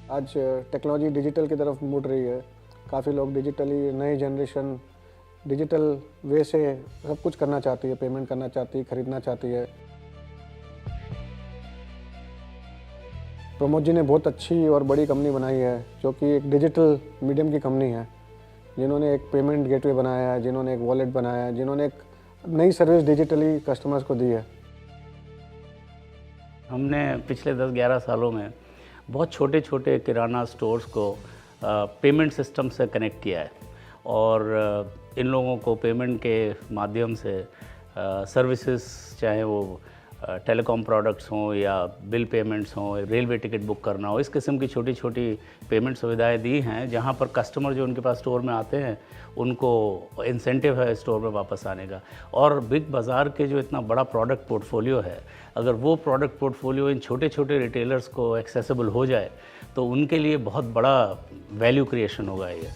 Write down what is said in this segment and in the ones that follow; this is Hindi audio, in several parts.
आज टेक्नोलॉजी डिजिटल की तरफ मुड़ रही है। काफ़ी लोग डिजिटली, नई जनरेशन डिजिटल वे से सब कुछ करना चाहती है, पेमेंट करना चाहती है, खरीदना चाहती है। प्रमोद जी ने बहुत अच्छी और बड़ी कंपनी बनाई है, जो कि एक डिजिटल मीडियम की कंपनी है, जिन्होंने एक पेमेंट गेटवे बनाया है, जिन्होंने एक वॉलेट बनाया है, जिन्होंने एक नई सर्विस डिजिटली कस्टमर्स को दी है। हमने पिछले 10-11 सालों में बहुत छोटे छोटे किराना स्टोर्स को पेमेंट सिस्टम से कनेक्ट किया है और इन लोगों को पेमेंट के माध्यम से सर्विसेज, चाहे वो टेलीकॉम प्रोडक्ट्स हों या बिल पेमेंट्स हों, रेलवे टिकट बुक करना हो, इस किस्म की छोटी छोटी पेमेंट सुविधाएं दी हैं, जहां पर कस्टमर जो उनके पास स्टोर में आते हैं उनको इंसेंटिव है स्टोर में वापस आने का। और बिग बाज़ार के जो इतना बड़ा प्रोडक्ट पोर्टफोलियो है, अगर वो प्रोडक्ट पोर्टफोलियो इन छोटे छोटे रिटेलर्स को एक्सेसिबल हो जाए तो उनके लिए बहुत बड़ा वैल्यू क्रिएशन होगा। ये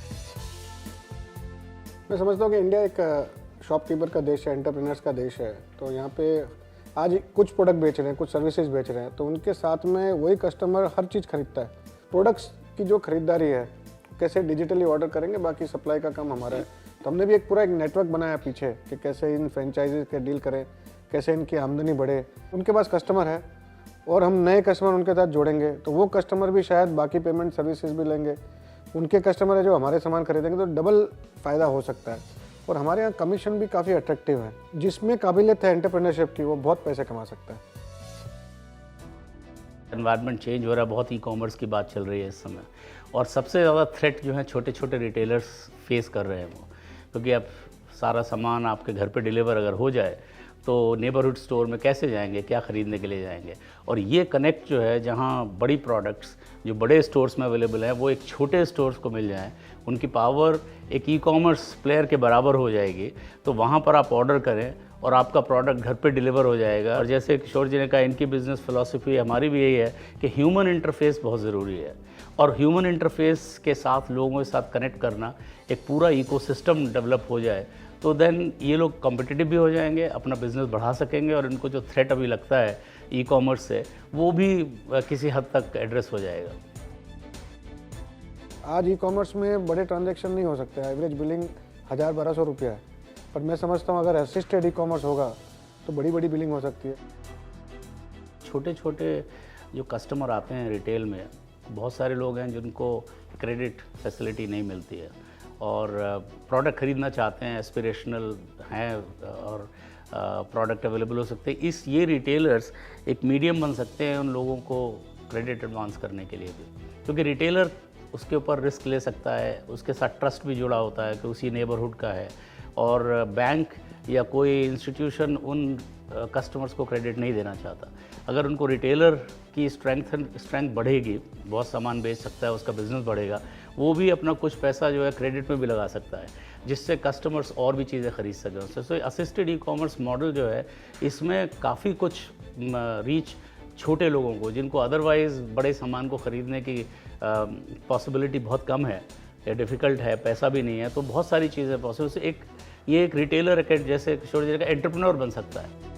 मैं समझता हूँ कि इंडिया एक शॉपकीपर का देश है, एंटरप्रेन्योर्स का देश है। तो यहाँ पे आज कुछ प्रोडक्ट बेच रहे हैं, कुछ सर्विसेज बेच रहे हैं, तो उनके साथ में वही कस्टमर हर चीज़ खरीदता है। प्रोडक्ट्स की जो खरीदारी है कैसे डिजिटली ऑर्डर करेंगे, बाकी सप्लाई का काम हमारा है। तो हमने भी एक पूरा एक नेटवर्क बनाया पीछे कि कैसे इन फ्रेंचाइजीज के डील करें, कैसे इनकी आमदनी बढ़े। उनके पास कस्टमर है और हम नए कस्टमर उनके साथ जोड़ेंगे, तो वो कस्टमर भी शायद बाकी पेमेंट सर्विसेज भी लेंगे। उनके कस्टमर है जो हमारे सामान खरीदेंगे, तो डबल फ़ायदा हो सकता है। और हमारे यहाँ कमीशन भी काफ़ी अट्रैक्टिव है। जिसमें काबिलियत है एंटरप्रेन्योरशिप की, वो बहुत पैसे कमा सकता है। एनवायरनमेंट चेंज हो रहा है, बहुत ई कॉमर्स की बात चल रही है इस समय, और सबसे ज़्यादा थ्रेट जो है छोटे छोटे रिटेलर्स फेस कर रहे हैं वो, क्योंकि अब सारा सामान आपके घर पे डिलीवर अगर हो जाए तो नेबरहुड स्टोर में कैसे जाएंगे, क्या ख़रीदने के लिए जाएंगे। और ये कनेक्ट जो है, जहाँ बड़ी प्रोडक्ट्स जो बड़े स्टोर्स में अवेलेबल हैं वो एक छोटे स्टोर्स को मिल जाएं, उनकी पावर एक ई कॉमर्स प्लेयर के बराबर हो जाएगी, तो वहाँ पर आप ऑर्डर करें और आपका प्रोडक्ट घर पे डिलीवर हो जाएगा। और जैसे किशोर जी ने कहा, इनकी बिज़नेस फ़िलॉसफी, हमारी भी यही है कि ह्यूमन इंटरफेस बहुत ज़रूरी है, और ह्यूमन इंटरफेस के साथ लोगों के साथ कनेक्ट करना, एक पूरा इकोसिस्टम डेवलप हो जाए, तो देन ये लोग कॉम्पिटिटिव भी हो जाएंगे, अपना बिज़नेस बढ़ा सकेंगे, और इनको जो थ्रेट अभी लगता है ई कॉमर्स से, वो भी किसी हद तक एड्रेस हो जाएगा। आज ई कॉमर्स में बड़े ट्रांजैक्शन नहीं हो सकते, एवरेज बिलिंग 1000-1200 रुपया है। पर मैं समझता हूँ अगर असिस्टेड ई कॉमर्स होगा तो बड़ी बड़ी बिलिंग हो सकती है। छोटे छोटे जो कस्टमर आते हैं रिटेल में, बहुत सारे लोग हैं जिनको क्रेडिट फैसिलिटी नहीं मिलती है और प्रोडक्ट ख़रीदना चाहते हैं, एस्पिरेशनल हैं, और प्रोडक्ट अवेलेबल हो सकते हैं। ये रिटेलर्स एक मीडियम बन सकते हैं उन लोगों को क्रेडिट एडवांस करने के लिए भी, क्योंकि रिटेलर उसके ऊपर रिस्क ले सकता है, उसके साथ ट्रस्ट भी जुड़ा होता है कि उसी नेबरहुड का है, और बैंक या कोई इंस्टीट्यूशन उन कस्टमर्स को क्रेडिट नहीं देना चाहता। अगर उनको रिटेलर की स्ट्रेंथ बढ़ेगी, बहुत सामान बेच सकता है, उसका बिज़नेस बढ़ेगा, वो भी अपना कुछ पैसा जो है क्रेडिट में भी लगा सकता है, जिससे कस्टमर्स और भी चीज़ें खरीद सकें उससे। तो असिस्टेड ई कॉमर्स मॉडल जो है, इसमें काफ़ी कुछ रीच छोटे लोगों को, जिनको अदरवाइज़ बड़े सामान को ख़रीदने की पॉसिबिलिटी बहुत कम है या डिफ़िकल्ट है, पैसा भी नहीं है, तो बहुत सारी चीज़ें पॉसिबल से ये एक रिटेलर जैसे किशोर जी का एंटरप्रेन्योर बन सकता है।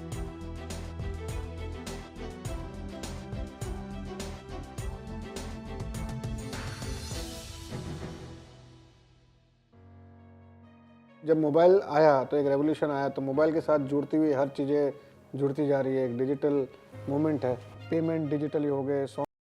जब मोबाइल आया तो एक रेवोल्यूशन आया, तो मोबाइल के साथ जुड़ती हुई हर चीज़ें जुड़ती जा रही है। एक डिजिटल मूवमेंट है, पेमेंट डिजिटली हो गए,